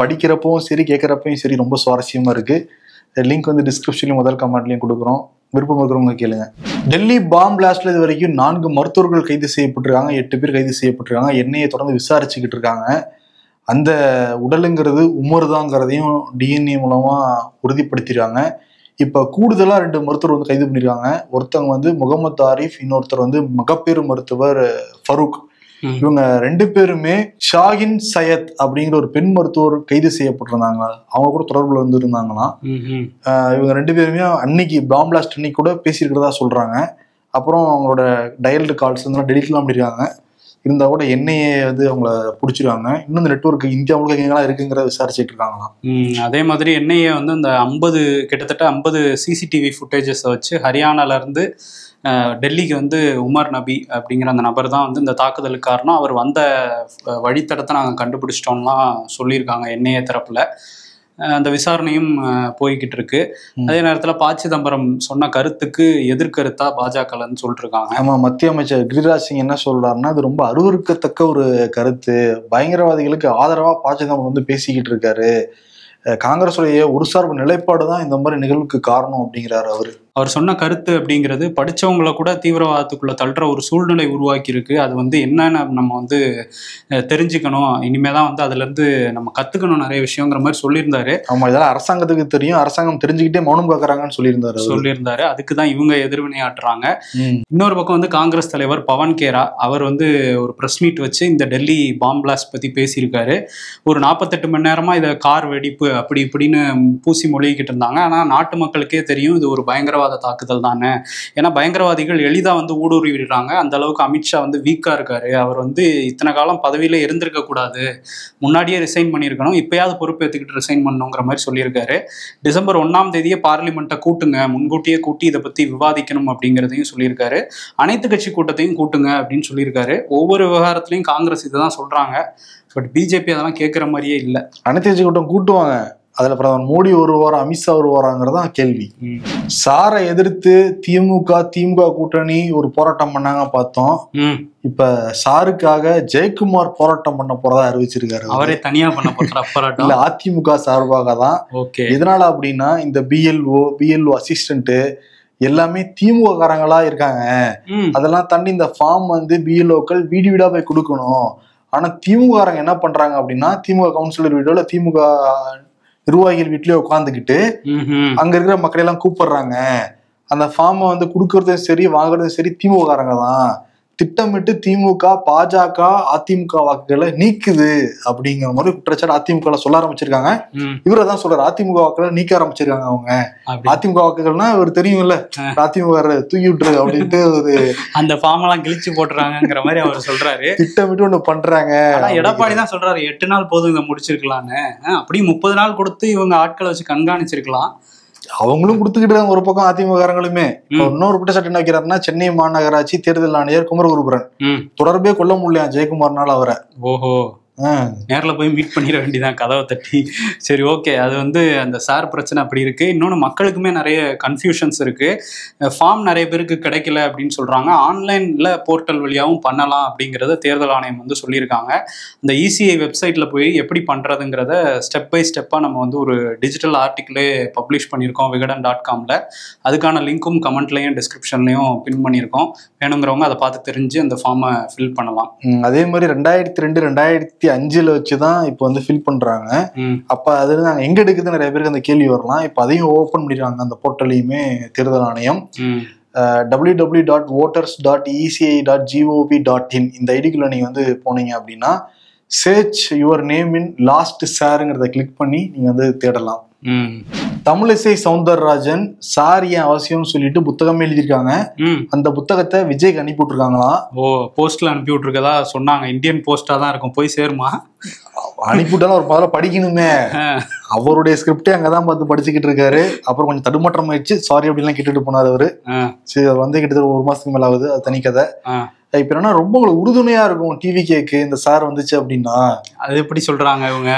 படிக்கிறப்பவும் சரி கேட்கறப்பையும் சரி ரொம்ப சுவாரஸ்யமா இருக்கு. லிங்க் வந்து டிஸ்கிரிப்ஷன்லயும் முதல் கமெண்ட்லயும் கொடுக்குறோம், விருப்பம் இருக்கிறவங்க கேளுங்க. டெல்லி பாம் பிளாஸ்ட்ல இது வரைக்கும் 4 மருத்துவர்கள் கைது செய்யப்பட்டிருக்காங்க, 8 பேர் கைது செய்யப்பட்டிருக்காங்க. என்ஐஏ தொடர்ந்து விசாரிச்சுக்கிட்டு இருக்காங்க. அந்த உடலுங்கிறது உமர் தாங்கிறதையும் DNA மூலமா உறுதிப்படுத்திருக்காங்க. இப்ப கூடுதலா 2 மருத்துவர் வந்து கைது பண்ணிருக்காங்க. ஒருத்தவங்க வந்து முகமது ஆரிஃப், இன்னொருத்தர் வந்து மகப்பேறு மருத்துவர் ஃபரூக். இவங்க 2 பேருமே ஷாகின் சையத் அப்படிங்கிற ஒரு பெண் மருத்துவர் கைது செய்யப்பட்டிருந்தாங்க. அவங்க கூட தொடர்புல வந்து இருந்தாங்களாம். இவங்க 2 பேருமே அன்னைக்கு பாம் பிளாஸ்ட் அன்னைக்கு கூட பேசியிருக்கிறதா சொல்றாங்க. அப்புறம் அவங்களோட டயல்டு கால்ஸ் வந்து டெலிட்லாம் பண்ணிருக்காங்க. இருந்தா கூட என்ஐஏ வந்து அவங்கள பிடிச்சிருக்காங்க. இன்னும் இந்த நெட்வொர்க் இந்தியா முழுக்க எங்கெல்லாம் இருக்குங்கிறத விசாரிச்சுட்டு இருக்காங்களாம். அதே மாதிரி என்ஐஏ வந்து இந்த கிட்டத்தட்ட 50 CCTV ஃபுட்டேஜஸ் வச்சு ஹரியானால இருந்து டெல்லிக்கு வந்து உமர் நபி அப்படிங்கிற அந்த நபர் தான் வந்து இந்த தாக்குதலுக்கு காரணம், அவர் வந்த வழித்தடத்தை நாங்கள் கண்டுபிடிச்சிட்டோம்லாம் சொல்லியிருக்காங்க என்ஐஏ தரப்புல. அந்த விசாரணையும் போய்கிட்டு இருக்கு. அதே நேரத்தில் ப. சிதம்பரம் சொன்ன கருத்துக்கு எதிர்கருத்தா பாஜகன்னு சொல்லிட்டு இருக்காங்க. ஆமா, மத்திய அமைச்சர் கிரிராஜ் சிங் என்ன சொல்றாருன்னா, அது ரொம்ப அருவருக்கத்தக்க ஒரு கருத்து, பயங்கரவாதிகளுக்கு ஆதரவா ப. சிதம்பரம் வந்து பேசிக்கிட்டு இருக்காரு, காங்கிரஸுடைய ஒரு சார்பு நிலைப்பாடு தான் இந்த மாதிரி நிகழ்வுக்கு காரணம் அப்படிங்கிறாரு. அவர் சொன்ன கருத்து அப்படிங்கிறது படித்தவங்களை கூட தீவிரவாதத்துக்குள்ள தள்ளுற ஒரு சூழ்நிலை உருவாக்கி இருக்கு. அது வந்து என்னன்னு நம்ம வந்து தெரிஞ்சுக்கணும், இனிமே தான் வந்து அதுல இருந்து நம்ம கத்துக்கணும் நிறைய விஷயங்கிற மாதிரி சொல்லியிருந்தாரு. ஆமா, இதெல்லாம் அரசாங்கத்துக்கு தெரியும், அரசாங்கம் தெரிஞ்சுக்கிட்டே மௌனம் காக்குறாங்கன்னு சொல்லியிருந்தாரு. அதுக்கு தான் இவங்க எதிர்வினையாற்றுறாங்க. இன்னொரு பக்கம் வந்து காங்கிரஸ் தலைவர் பவன் கேரா அவர் வந்து ஒரு பிரஸ் மீட் வச்சு இந்த டெல்லி பாம் பிளாஸ்ட் பத்தி பேசியிருக்காரு. ஒரு 48 மணி நேரமா இதை கார் வெடிப்பு அப்படி இப்படின்னு பூசி மொழிகிட்டு இருந்தாங்க. ஆனா நாட்டு மக்களுக்கே தெரியும் இது ஒரு பயங்கரவாத பயங்கரவாத தாக்குதல் தானே. ஏன்னா பயங்கரவாதிகள் எளிதாக வந்து ஊடுருவிடுறாங்க. அந்த அளவுக்கு அமித்ஷா வந்து வீக்காக இருக்காரு. அவர் வந்து இத்தனை காலம் பதவியில் இருந்திருக்க கூடாது, முன்னாடியே ரிசைன் பண்ணியிருக்கணும், இப்பயாவது பொறுப்பேற்றுக்கிட்டு ரிசைன் பண்ணணுங்கிற மாதிரி சொல்லியிருக்காரு. டிசம்பர் 1ஆம் தேதியே பார்லிமெண்ட்டை கூட்டுங்க, முன்கூட்டியே கூட்டி இதை பற்றி விவாதிக்கணும் அப்படிங்கிறதையும் சொல்லியிருக்காரு. அனைத்து கட்சி கூட்டத்தையும் கூட்டுங்க அப்படின்னு சொல்லியிருக்காரு. ஒவ்வொரு விவகாரத்துலையும் காங்கிரஸ் இதை தான் சொல்கிறாங்க. பட் பிஜேபி அதெல்லாம் கேட்குற மாதிரியே இல்லை. அனைத்து கட்சி கூட்டம் கூட்டுவாங்க, அதுல பிரதமர் மோடி வருவாரா அமித்ஷா வருவாராங்கிறதான் கேள்வி. சாரை எதிர்த்து திமுக கூட்டணி ஒரு போராட்டம் பண்ணாங்க பார்த்தோம். இப்ப சாருக்காக ஜெயக்குமார் போராட்டம் பண்ண போறதா அறிவிச்சிருக்காரு. அவரே தனியா பண்ண போறாரு போராட்டம். இல்ல, அதிமுக சார்பாக தான். எதனால அப்படின்னா இந்த பிஎல்ஓ அசிஸ்டன்ட் எல்லாமே திமுக காரங்களா இருக்காங்க. அதெல்லாம் தாண்டி இந்த ஃபார்ம் வந்து பிஎல்ஓக்கள் வீடு வீடா போய் கொடுக்கணும். ஆனா திமுக காரங்க என்ன பண்றாங்க அப்படின்னா, திமுக கவுன்சிலர் வீடோல திமுக நிர்வாகிகள் வீட்லயே உட்காந்துக்கிட்டு அங்க இருக்கிற மக்களை எல்லாம் கூப்பிடுறாங்க. அந்த ஃபார்மை வந்து கொடுக்கறதும் சரி வாங்குறதும் சரி திமுக காரங்க தான். திட்டமிட்டு திமுக பாஜக அதிமுக வாக்குகளை நீக்குது அப்படிங்கிற மாதிரி குற்றச்சாட்டு அதிமுக சொல்ல ஆரம்பிச்சிருக்காங்க. இவரை தான் சொல்றாரு, அதிமுக வாக்குகளை நீக்க ஆரம்பிச்சிருக்காங்க அவங்க. அதிமுக வாக்குகள்னா இவர் தெரியும்ல, அதிமுக தூக்கி விட்டுரு அப்படின்ட்டு ஒரு அந்த ஃபார்ம் எல்லாம் கிழிச்சு போட்டுறாங்கிற மாதிரி அவர் சொல்றாரு. திட்டமிட்டு ஒண்ணு பண்றாங்க. எடப்பாடி தான் சொல்றாரு 8 நாள் போதும் இதை முடிச்சிருக்கலான்னு. அப்படி 30 நாள் கொடுத்து இவங்க ஆட்களை வச்சு கண்காணிச்சிருக்கலாம். அவங்களும் கொடுத்துக்கிட்டு இருக்காங்க ஒரு பக்கம் அதிமுககாரங்களுமே. இன்னொரு குற்றச்சாட்டு என்ன வைக்கிறாருன்னா, சென்னை மாநகராட்சி தேர்தல் ஆணையர் குமரகுருபரன் தொடர்பே கொள்ள முடியல ஜெயக்குமார்னால அவரை. ஓஹோ, நேரில் போய் மீட் பண்ணிட வேண்டியதான் கதவை தட்டி. சரி, ஓகே. அது வந்து அந்த சார் பிரச்சனை அப்படி இருக்கு. இன்னொன்று மக்களுக்குமே நிறைய கன்ஃபியூஷன்ஸ் இருக்கு. ஃபார்ம் நிறைய பேருக்கு கிடைக்கல அப்படின்னு சொல்றாங்க. ஆன்லைன்ல போர்ட்டல் வழியாகவும் பண்ணலாம் அப்படிங்கிறத தேர்தல் ஆணையம் வந்து சொல்லியிருக்காங்க. இந்த இசிஐ வெப்சைட்ல போய் எப்படி பண்றதுங்கிறத ஸ்டெப் பை ஸ்டெப்பா நம்ம வந்து ஒரு டிஜிட்டல் ஆர்டிக்கிளே பப்ளிஷ் பண்ணியிருக்கோம் vigadan.comல. அதுக்கான லிங்க்கும் கமெண்ட்லையும் டிஸ்கிரிப்ஷன்லையும் பின் பண்ணியிருக்கோம். வேணுங்கிறவங்க அதை பார்த்து தெரிஞ்சு அந்த ஃபார்மை ஃபில் பண்ணலாம். அதே மாதிரி 2002 2005 வச்சுதான் இப்ப வந்து ஃபில் பண்றாங்க. அப்ப அது நாங்க எங்க எடுக்குது நிறைய பேருக்கு அந்த கேள்வி வரலாம். இப்ப அதையும் ஓபன் பண்ணிடுறாங்க அந்த போர்ட்டலையுமே தேர்தல் ஆணையம். www.voters.eci.gov.in இந்த ஐடிக்குள்ள நீங்க வந்து போனீங்க அப்படின்னா search your name in last ஷேருங்கிறத கிளிக் பண்ணி நீங்க வந்து தேடலாம். தமிழிசை சவுந்தரராஜன் சார் ஏன் அவசியம்னு சொல்லிட்டு புத்தகமே எழுதியிருக்காங்க. அந்த புத்தகத்தை விஜய்க்கு அனுப்பி விட்டுருக்காங்களா? போஸ்ட்ல அனுப்பி விட்டுருக்கதா சொன்னாங்க. இந்தியன் போஸ்டா தான் இருக்கும், போய் சேருமா? அனுப்பிவிட்டாலும் ஒரு முதல்ல படிக்கணுமே. அவருடைய ஸ்கிரிப்டே அங்கதான் பார்த்து படிச்சுக்கிட்டு இருக்காரு. அப்புறம் கொஞ்சம் தடுமாற்றம் ஆயிடுச்சு, சாரி அப்படின்லாம் கேட்டுட்டு போனார் அவரு. சரி, அது வந்து கிட்டத்தட்ட 1 மாசத்துக்கு மேல ஆகுது, அது தனி கதை. இப்ப என்னன்னா ரொம்ப உங்களுக்கு உறுதுணையா இருக்கும் டிவி கேக்கு இந்த சார் வந்துச்சு அப்படின்னா. அது எப்படி சொல்றாங்க இவங்க?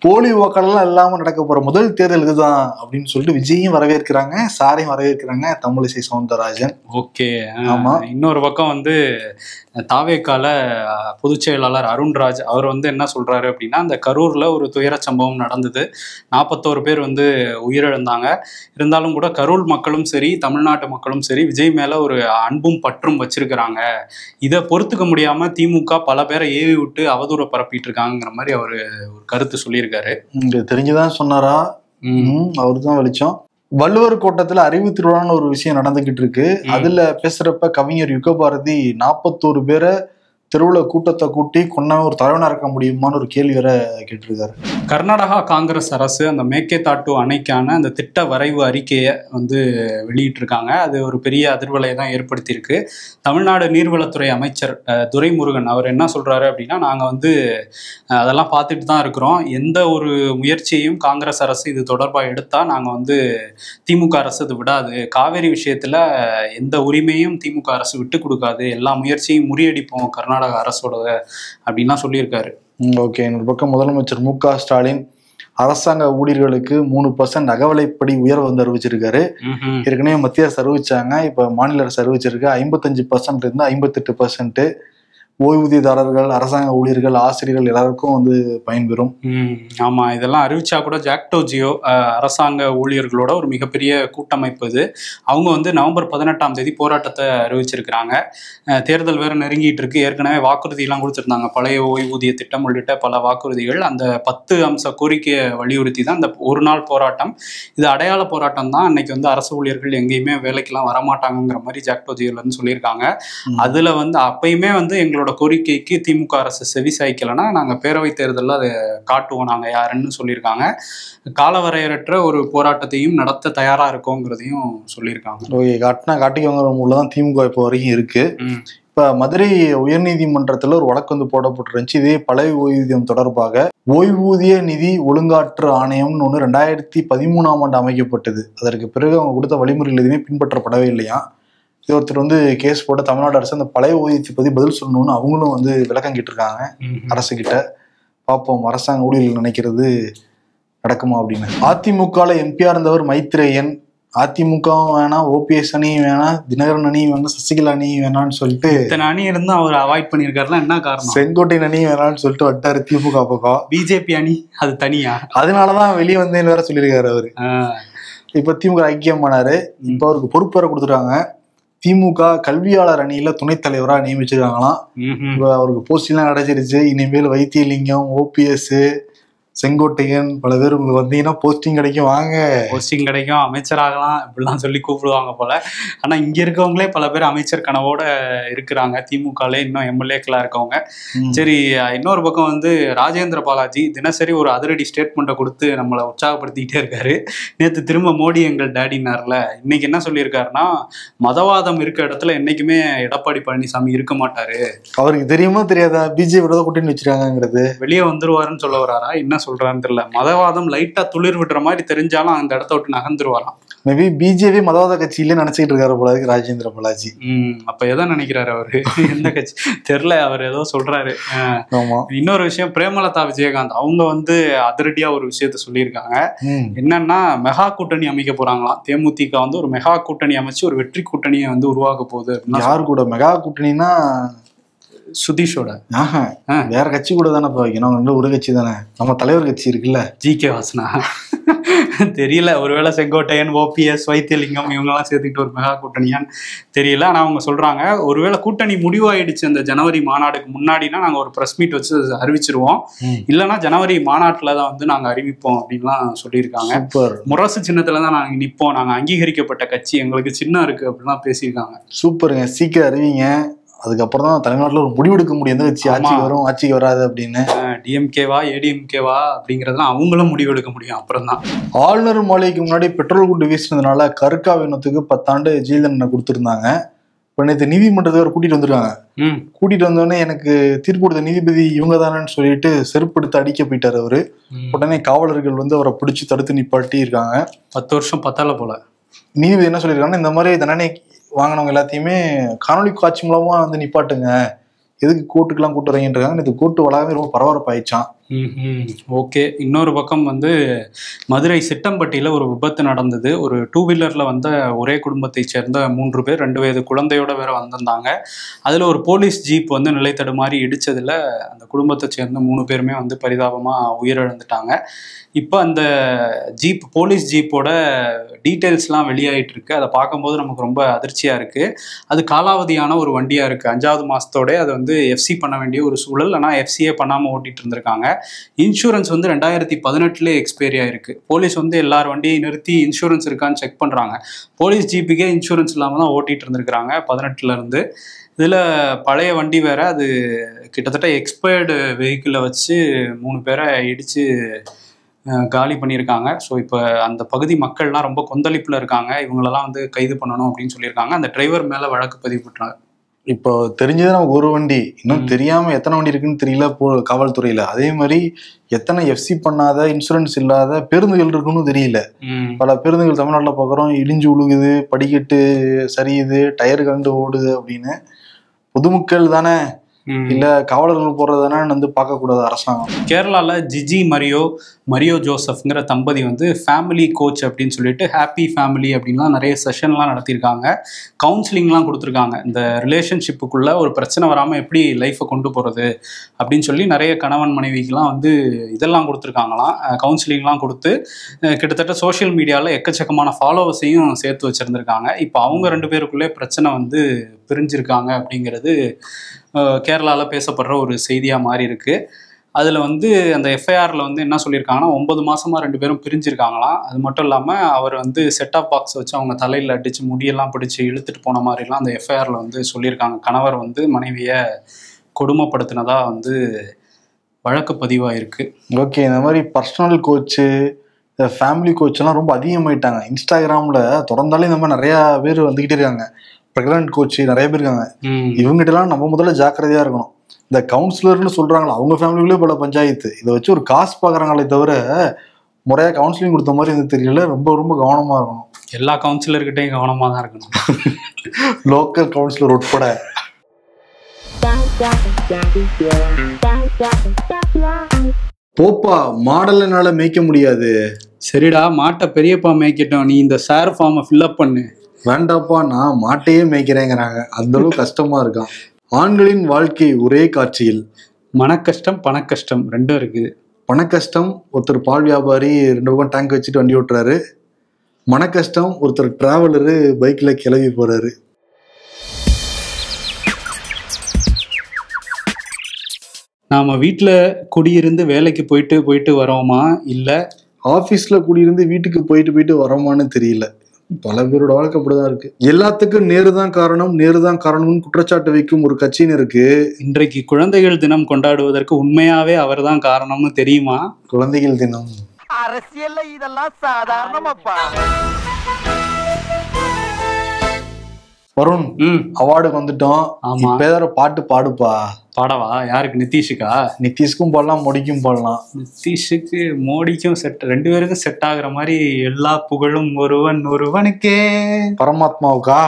போலி வாக்காளர்லாம் இல்லாம நடக்க போற முதல் தேர்தல் இதுதான் அப்படின்னு சொல்லிட்டு விஜயும் வரவேற்கிறாங்க, சாரையும் வரவேற்கிறாங்க தமிழிசை சவுந்தரராஜன். ஓகே, ஆமா. இன்னொரு பக்கம் வந்து தாவேக்கால பொதுச் செயலாளர் அருண்ராஜ் அவர் வந்து என்ன சொல்றாரு அப்படின்னா, அந்த கரூர்ல ஒரு துயர சம்பவம் நடந்தது. 41 பேர் வந்து உயிரிழந்தாங்க. இருந்தாலும் கூட கரூர் மக்களும் சரி தமிழ்நாட்டு மக்களும் சரி விஜய் மேல ஒரு அன்பும் பற்றும் வச்சிருக்கிறாங்க. இதை பொறுத்துக்க முடியாம திமுக பல பேரை ஏவி விட்டு அவதூற பரப்பிட்டு இருக்காங்கிற மாதிரி அவரு ஒரு கருத்து சொல்லியிருக்காரு. தெரிஞ்சுதான் சொன்னாரா? அவருதான் வெளிச்சம். வள்ளுவர் கோட்டத்துல அறிவு திருவிழான்னு ஒரு விஷயம் நடந்துகிட்டு இருக்கு. அதுல பேசுறப்ப கவிஞர் யுகபாரதி 41 பேரை தெருவுல கூட்டத்தை கூட்டி கொன்னா ஒரு தலைவனா இருக்க முடியுமான்னு ஒரு கேள்வி வர கேட்டிருக்காரு. கர்நாடகா காங்கிரஸ் அரசு அந்த மேகேதாட்டு அணைக்கான அந்த திட்ட வரைவு அறிக்கையை வந்து வெளியிட்டிருக்காங்க. அது ஒரு பெரிய அதிர்வலையை தான் ஏற்படுத்தியிருக்கு. தமிழ்நாடு நீர்வளத்துறை அமைச்சர் துரைமுருகன் அவர் என்ன சொல்றாரு அப்படின்னா, நாங்கள் வந்து அதெல்லாம் பார்த்துட்டு தான் இருக்கிறோம். எந்த ஒரு முயற்சியையும் காங்கிரஸ் அரசு இது தொடர்பாக எடுத்தால் நாங்கள் வந்து திமுக அரசு அது விடாது. காவேரி விஷயத்தில் எந்த உரிமையும் திமுக அரசு விட்டு கொடுக்காது. எல்லா முயற்சியையும் முறியடிப்போம் கர்நாடக அரசோட அப்படின்லாம் சொல்லியிருக்காரு. ஓகே. இன்னொரு பக்கம் முதலமைச்சர் மு.க. ஸ்டாலின் அரசாங்க ஊழியர்களுக்கு 3% அகவிலைப்படி உயர்வு வந்து அறிவிச்சிருக்காரு. ஏற்கனவே மத்திய அரசு அறிவிச்சாங்க, இப்ப மாநில அரசு அறிவிச்சிருக்கு. 55% இருந்து 58% ஓய்வூதியதாரர்கள், அரசாங்க ஊழியர்கள், ஆசிரியர்கள் எல்லாருக்கும் வந்து பயன்பெறும். ஆமா, இதெல்லாம் அறிவிச்சா கூட ஜாக்டோ ஜியோ அரசாங்க ஊழியர்களோட ஒரு மிகப்பெரிய கூட்டமைப்பு இது. அவங்க வந்து நவம்பர் 18ஆம் தேதி போராட்டத்தை அறிவிச்சிருக்கிறாங்க. தேர்தல் வேற நெருங்கிட்டு இருக்கு. ஏற்கனவே வாக்குறுதி எல்லாம் கொடுத்திருந்தாங்க, பழைய ஓய்வூதிய திட்டம் உள்ளிட்ட பல வாக்குறுதிகள். அந்த 10 அம்ச கோரிக்கையை வலியுறுத்தி தான் இந்த ஒரு நாள் போராட்டம். இது அடையாள போராட்டம் தான். அன்னைக்கு வந்து அரசு ஊழியர்கள் எங்கேயுமே வேலைக்கெல்லாம் வரமாட்டாங்கிற மாதிரி ஜாக்டோ ஜியோல இருந்து சொல்லியிருக்காங்க. அதுல வந்து அப்பயுமே வந்து எங்களோட எங்களோட கோரிக்கைக்கு திமுக அரசு செவி சாய்க்கலைன்னா நாங்கள் பேரவைத் தேர்தலில் அதை காட்டுவோம் நாங்கள் யாருன்னு சொல்லியிருக்காங்க. காலவரையற்ற ஒரு போராட்டத்தையும் நடத்த தயாராக இருக்கோங்கிறதையும் சொல்லியிருக்காங்க. ஓகே, காட்டினா காட்டிக்கோங்கிற மூலம் திமுக இப்போ வரைக்கும் இருக்கு. இப்ப மதுரை உயர்நீதிமன்றத்துல ஒரு வழக்கு வந்து போடப்பட்டிருந்துச்சு. இதே பழைய ஓய்வூதியம் தொடர்பாக. ஓய்வூதிய நிதி ஒழுங்காற்று ஆணையம்னு ஒன்று 2013ஆம் ஆண்டு அமைக்கப்பட்டது. அதற்கு பிறகு அவங்க கொடுத்த வழிமுறைகள் எதுவுமே பின்பற்றப்படவே இல்லையா. இது ஒருத்தர் வந்து கேஸ் போட்ட தமிழ்நாடு அரசு அந்த பழைய ஓய்வூதியத்தை பத்தி பதில் சொல்லணும்னு அவங்களும் வந்து விளக்கம் கேட்டிருக்காங்க அரசு கிட்ட. பார்ப்போம் அரசாங்க ஊழியர்கள் நினைக்கிறது நடக்குமா அப்படின்னு. அதிமுகல எம்பியா இருந்தவர் மைத்ரேயன், அதிமுகவும் வேணாம், ஓபிஎஸ் அணியும் வேணாம், தினகரன் அணியும் வேணாம், சசிகலா அணியும் வேணாம்னு சொல்லிட்டு இத்தனை அணி இருந்து அவர் அவாய்ட் பண்ணியிருக்காருலாம் என்ன காரணம்? செங்கோட்டை அணியும் வேணாம்னு சொல்லிட்டு வட்டாரு திமுக பக்கம். பிஜேபி அணி அது தனியா, அதனாலதான் வெளியே வந்தேன்னு வேற சொல்லியிருக்காரு அவரு. இப்ப திமுக ஐக்கியமானாரு. இப்ப அவருக்கு பொறுப்பு வேற கொடுத்துருக்காங்க. திமுக கல்வியாளர் அணியில துணைத் தலைவரா நியமிச்சிருக்காங்களாம். அவருக்கு போஸ்ட் எல்லாம் கிடைச்சிருச்சு. இனிமேல் வைத்தியலிங்கம், ஓபிஎஸ், செங்கோட்டையன் பல பேர் உங்களுக்கு வந்தீங்கன்னா போஸ்டிங் கிடைக்கும், வாங்க போஸ்டிங் கிடைக்கும், அமைச்சராகலாம் இப்படிலாம் சொல்லி கூப்பிடுவாங்க போல. ஆனா இங்க இருக்கவங்களே பல பேர் அமைச்சர் கனவோட இருக்கிறாங்க. திமுகலே இன்னும் எம்எல்ஏக்களா இருக்கவங்க. சரி, இன்னொரு பக்கம் வந்து ராஜேந்திர பாலாஜி தினசரி ஒரு அதிரடி ஸ்டேட்மெண்ட்டை கொடுத்து நம்மளை உற்சாகப்படுத்திக்கிட்டே இருக்காரு. நேற்று திரும்ப மோடி எங்கள் டேடினார்ல, இன்னைக்கு என்ன சொல்லியிருக்காருன்னா, மதவாதம் இருக்க இடத்துல என்னைக்குமே எடப்பாடி பழனிசாமி இருக்க மாட்டாரு. அவருக்கு தெரியுமா தெரியாதா பிஜேபி கூட்டணி வச்சிருக்காங்கிறது? வெளியே வந்துருவாருன்னு சொல்ல வராரா, என்ன சொல்றான்னு தெரியல. மதவாதம் லைட்டா துளிர் விடுற மாதிரி தெரிஞ்சாலும் அந்த இடத்த விட்டு நகர்ந்துருவாராம். மேபி பிஜேபி மதவாத கட்சியிலே நினைச்சிட்டு இருக்காரு போல ராஜேந்திர பாலாஜி. அப்ப எதை நினைக்கிறாரு அவரு? எந்த கட்சி தெரியல, அவர் ஏதோ சொல்றாரு. இன்னொரு விஷயம், பிரேமலதா விஜயகாந்த் அவங்க வந்து அதிரடியா ஒரு விஷயத்த சொல்லியிருக்காங்க. என்னன்னா, மெகா கூட்டணி அமைக்க போறாங்களாம். தேமுதிக வந்து ஒரு மெகா கூட்டணி அமைச்சு ஒரு வெற்றி கூட்டணியை வந்து உருவாக்க போகுது. யாரு கூட மெகா கூட்டணினா? சுதீஷோட. வேற கட்சி கூட தானே வைக்கணும், ஒரு கட்சி தானே, நம்ம தலைவர் கட்சி இருக்குல்ல, ஜி.கே. வாசனா. தெரியல, ஒருவேளை செங்கோட்டையன், ஓபிஎஸ், வைத்தியலிங்கம் இவங்கெல்லாம் சேர்த்துக்கிட்டு ஒரு மெகா கூட்டணியான்னு தெரியல. ஆனா அவங்க சொல்றாங்க, ஒருவேளை கூட்டணி முடிவாயிடுச்சு அந்த ஜனவரி மாநாடுக்கு முன்னாடினா நாங்க ஒரு பிரஸ் மீட் வச்சு அறிவிச்சிருவோம், இல்லைன்னா ஜனவரி மாநாட்டுல தான் வந்து நாங்க அறிவிப்போம் அப்படின்லாம் சொல்லியிருக்காங்க. முரசு சின்னத்துலதான் நாங்க நிப்போம், நாங்க அங்கீகரிக்கப்பட்ட கட்சி, எங்களுக்கு சின்னம் இருக்கு அப்படின்லாம் பேசியிருக்காங்க. சூப்பருங்க, சீக்கிரம் அறிவிங்க. அதுக்கப்புறம் தான் தமிழ்நாட்டில் ஒரு முடிவெடுக்க முடியும் எந்த கட்சி ஆட்சிக்கு வரும் ஆட்சிக்கு வராது அப்படின்னு. டிஎம்கேவா ஏடிஎம்கேவா அப்படிங்கிறதுலாம் அவங்களும் முடிவெடுக்க முடியும் அப்புறம் தான். ஆளுநர் மாளிகைக்கு முன்னாடி பெட்ரோல் குண்டு வீசினதுனால கருக்கா வினத்துக்கு 10 ஆண்டு ஜெயில் தண்டனை கொடுத்துருந்தாங்க. இப்போ நேற்று நீதிமன்றத்துக்கு கூட்டிட்டு வந்திருக்காங்க. கூட்டிட்டு வந்தோடனே எனக்கு தீர்ப்பு கொடுத்த நீதிபதி இவங்க தானேன்னு சொல்லிட்டு செருப்படுத்து அடிக்க போயிட்டாரு அவரு. உடனே காவலர்கள் வந்து அவரை பிடிச்சி தடுத்து நிப்பாட்டி இருக்காங்க. 10 வருஷம் பத்தால போல. நீதிபதி என்ன சொல்லியிருக்காங்கன்னா, இந்த மாதிரி தண்டனை வாங்கினவங்க எல்லாத்தையுமே காணொலி காட்சி மூலமா வந்து நிப்பாட்டுங்க, எதுக்கு கோர்ட்டுக்கெல்லாம் கூட்டு வரீங்கன்றாங்க. நேற்று கோர்ட்டு வளாகமே ரொம்ப பரபரப்பாயிடுச்சான். ஓகே. இன்னொரு பக்கம் வந்து மதுரை சிட்டம்பட்டியில் ஒரு விபத்து நடந்தது. ஒரு 2 வீலர்ல வந்த ஒரே குடும்பத்தை சேர்ந்த 3 பேர் 2 வயது குழந்தையோட வேற வந்திருந்தாங்க. அதில் ஒரு போலீஸ் ஜீப் வந்து நிலை தடுமாறி இடிச்சதுல அந்த குடும்பத்தை சேர்ந்த 3 பேருமே வந்து பரிதாபமாக உயிரிழந்துட்டாங்க. இப்போ அந்த ஜீப், போலீஸ் ஜீப்போட டீட்டெயில்ஸ்லாம் வெளியாகிட்டு இருக்கு. அதை பார்க்கும்போது நமக்கு ரொம்ப அதிர்ச்சியாக இருக்குது. அது காலாவதியான ஒரு வண்டியாக இருக்குது. 5வது மாதத்தோட அதை வந்து எஃப்சி பண்ண வேண்டிய ஒரு சூழல். ஆனால் எஃப்சியே பண்ணாமல் ஓட்டிகிட்டு இருந்திருக்காங்க. இன்சூரன்ஸ் வந்து 2018 எக்ஸ்பைரி ஆயிருக்கு. போலீஸ் வந்து எல்லார் வண்டியை நிறுத்தி இன்சூரன்ஸ் இருக்கான்னு செக் பண்ணுறாங்க. போலீஸ் ஜீப்புக்கே இன்சூரன்ஸ் இல்லாமல் தான் ஓட்டிகிட்டு இருந்திருக்கிறாங்க 18லேருந்து. இதில் பழைய வண்டி வேற, அது கிட்டத்தட்ட எக்ஸ்பயர்டு வெஹிக்கிளை வச்சு 3 பேரை இடித்து காலி பண்ணியிருக்காங்க. ஸோ இப்போ அந்த பகுதி மக்கள்லாம் ரொம்ப கொந்தளிப்பில் இருக்காங்க. இவங்களெல்லாம் வந்து கைது பண்ணணும் அப்படின்னு சொல்லியிருக்காங்க. அந்த டிரைவர் மேலே வழக்கு பதிவு பண்ணுறாங்க. இப்போ தெரிஞ்சது நமக்கு ஒரு வண்டி, இன்னும் தெரியாம எத்தனை வண்டி இருக்குன்னு தெரியல காவல்துறையில. அதே மாதிரி எத்தனை எஃப்சி பண்ணாத, இன்சூரன்ஸ் இல்லாத பேருந்துகள் இருக்குன்னு தெரியல. பல பேருந்துகள் தமிழ்நாட்டில் பார்க்குறோம், இடிஞ்சு உழுகுது, படிக்கட்டு சரியுது, டயர் கண்டு ஓடுது அப்படின்னு. பொதுமக்கள் தானே இல்ல காவலர்கள் போடுறதுனா வந்து பார்க்கக்கூடாது அரசாங்கம். கேரளால ஜிஜி மரியோ ஜோசப்ங்கிற தம்பதி வந்து ஃபேமிலி கோச் அப்படின்னு சொல்லிட்டு ஹாப்பி ஃபேமிலி அப்படின்லாம் நிறைய செஷன்லாம் நடத்தியிருக்காங்க. கவுன்சிலிங்லாம் கொடுத்துருக்காங்க. இந்த ரிலேஷன்ஷிப்புக்குள்ள ஒரு பிரச்சனை வராமல் எப்படி லைஃப்பை கொண்டு போகிறது அப்படின்னு சொல்லி நிறைய கணவன் மனைவிக்கெலாம் வந்து இதெல்லாம் கொடுத்துருக்காங்களாம். கவுன்சிலிங்லாம் கொடுத்து கிட்டத்தட்ட சோஷியல் மீடியாவில் எக்கச்சக்கமான ஃபாலோவர்ஸையும் சேர்த்து வச்சுருந்துருக்காங்க. இப்போ அவங்க 2 பேருக்குள்ளே பிரச்சனை வந்து பிரிஞ்சிருக்காங்க அப்படிங்கிறது கேரளாவில் பேசப்படுற ஒரு செய்தியாக மாறி இருக்கு. அதில் வந்து அந்த எஃப்ஐஆரில் வந்து என்ன சொல்லியிருக்காங்கன்னா, 9 மாதமாக 2 பேரும் பிரிஞ்சிருக்காங்களாம். அது மட்டும் இல்லாமல் அவர் வந்து செட்டாப் பாக்ஸ் வச்சு அவங்க தலையில் அடித்து முடியெல்லாம் பிடிச்சி இழுத்துட்டு போன மாதிரிலாம் அந்த எஃப்ஐஆரில் வந்து சொல்லியிருக்காங்க. கணவர் வந்து மனைவியை கொடுமைப்படுத்தினதா வந்து வழக்கு பதிவாயிருக்கு. ஓகே, இந்த மாதிரி பர்சனல் கோச்சு, ஃபேமிலி கோச்செல்லாம் ரொம்ப அதிகமாயிட்டாங்க. இன்ஸ்டாகிராமில் திறந்தாலே இந்த மாதிரி நிறையா பேர் வந்துக்கிட்டே இருக்காங்க. ப்ரெக்னன்ட் கோச்சு நிறைய பேர் இருக்காங்க. இவங்ககிட்டலாம் நம்ம முதல்ல ஜாக்கிரதையாக இருக்கணும். இந்த கவுன்சிலர்னு சொல்கிறாங்களா, அவங்க ஃபேமிலிக்குள்ளே பல பஞ்சாயத்து. இதை வச்சு ஒரு காசு பார்க்குறாங்களே தவிர முறையாக கவுன்சிலிங் கொடுத்த மாதிரி எனக்கு தெரியல. ரொம்ப ரொம்ப கவனமாக இருக்கணும். எல்லா கவுன்சிலர்கிட்டையும் கவனமாக தான் இருக்கணும், லோக்கல் கவுன்சிலர் உட்பட. போப்பா, மாடல்னால மேய்க்க முடியாது. சரிடா, மாட்டை பெரியப்பா மேய்க்கட்டும், நீ இந்த ஷேர் ஃபார்மை ஃபில்அப் பண்ணு. வேண்டாப்பா, நான் மாட்டையே மேய்க்கிறேங்கிறாங்க. அந்த அளவு கஷ்டமா இருக்கான். ஆண்களின் வாழ்க்கை ஒரே காட்சியில். மனக்கஷ்டம் பணக்கஷ்டம் ரெண்டும் இருக்குது. பணக்கஷ்டம், ஒருத்தர் பால் வியாபாரி 2 பக்கம் டேங்க் வச்சுட்டு வண்டி ஓட்டுறாரு. மனக்கஷ்டம், ஒருத்தர் டிராவலரு பைக்ல கிளம்பி போறாரு. நாம வீட்டுல குடியிருந்து வேலைக்கு போயிட்டு வரோமா, இல்ல ஆபீஸ்ல குடியிருந்து வீட்டுக்கு போயிட்டு வரோமான்னு தெரியல. பல பேரோட வாழ்க்கை அப்படிதான் இருக்கு. எல்லாத்துக்கும் நேருதான் காரணம்னு குற்றச்சாட்டு வைக்கும் ஒரு கட்சியினருக்கு இன்றைக்கு குழந்தைகள் தினம் கொண்டாடுவதற்கு உண்மையாவே அவர் தான் காரணம்னு தெரியுமா? குழந்தைகள் தினம் அரசியல்ல இதெல்லாம் சாதாரணமாப்பா. வருண், அவார்டுக்கு வந்துட்டோம். இப்ப ஏதாவது பாட்டு பாடுப்பா. பாடவா? யாருக்கு? நிதிஷுக்கா? நிதிஷ்க்கும் பாடலாம், மோடிக்கும் பாடலாம். நிதிஷுக்கு மோடிக்கும் செட், 2 பேருக்கும் செட் ஆகுற மாதிரி எல்லா புகழும் ஒருவனுக்கே. பரமாத்மாவுக்கா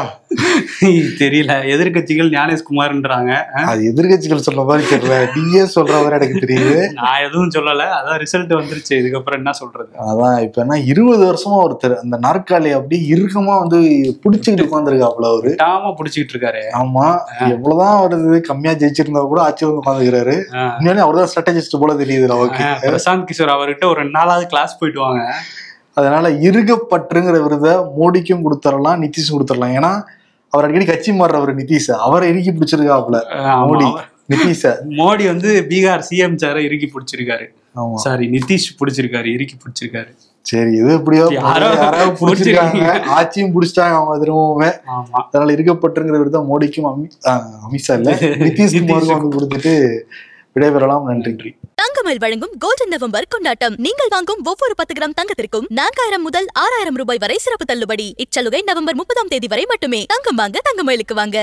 தெரியல. எதிர்கட்சிகள் ஞானேஷ்குமார்ன்றாங்க. அது எதிர்கட்சிகள் சொல்ற மாதிரி தெரியல, நீயே சொல்ற மாதிரி எனக்கு தெரியுது. நான் எதுவும் சொல்லல, அதான் ரிசல்ட் வந்துருச்சு. இதுக்கப்புறம் என்ன சொல்றது? அதான் இப்ப என்ன 20 வருஷமா ஒருத்தர் அந்த நாற்காலி அப்படி இறுக்கமா வந்து புடிச்சுக்கிட்டு உட்காந்துருக்காப்புல. அவரு டாம புடிச்சுக்கிட்டு இருக்காரு. ஆமா, எவ்வளவுதான் வருது, கம்மியா ஜெயிச்சிருந்தா கூட ஆட்சி வந்து உட்காந்துக்கிறாரு. உண்மையிலே அவர்தான் ஸ்ட்ராட்டஜிஸ்ட் போல தெரியுது நமக்கு. பிரசாந்த் கிஷோர் அவர்கிட்ட ஒரு 2 நாளாவது கிளாஸ் போயிட்டு வாங்க. அதனால இறுகப்பற்றுங்கிற விருதை மோடிக்கும் கொடுத்துடலாம், நிதிஷும் கொடுத்துடலாம். ஏன்னா அவர் அடிக்கடி கட்சி மாறுறவர் நிதிஷ். அவரை இறுக்கி பிடிச்சிருக்காப்புல மோடி. நிதிஷ மோடி வந்து பீகார் சிஎம் சேர இறுக்கி பிடிச்சிருக்காரு. சாரி, நிதிஷ் பிடிச்சிருக்காரு, இறுக்கி பிடிச்சிருக்காரு. சரி, இது எப்படியோ யாராவது பிடிச்சிருக்காங்க, ஆட்சியும் பிடிச்சிட்டாங்க அவங்க திரும்பவுமே. அதனால இருக்கப்பட்டுங்கிற விருதை மோடிக்கும் அமித்ஷா இல்ல நிதிஷ்குமாருக்கும் வந்து கொடுத்துட்டு விடைபெறலாம். நன்றி. தங்கமயில் வழங்கும் கோல்டன் நவம்பர் கொண்டாட்டம். நீங்கள் வாங்கும் ஒவ்வொரு 10 கிராம் தங்கத்திற்கும் 4000 முதல் 6000 ரூபாய் வரை சிறப்பு தள்ளுபடி. இச்சலுகை நவம்பர் 30ஆம் தேதி வரை மட்டுமே. தங்கம் வாங்க தங்கமயிலுக்கு வாங்க.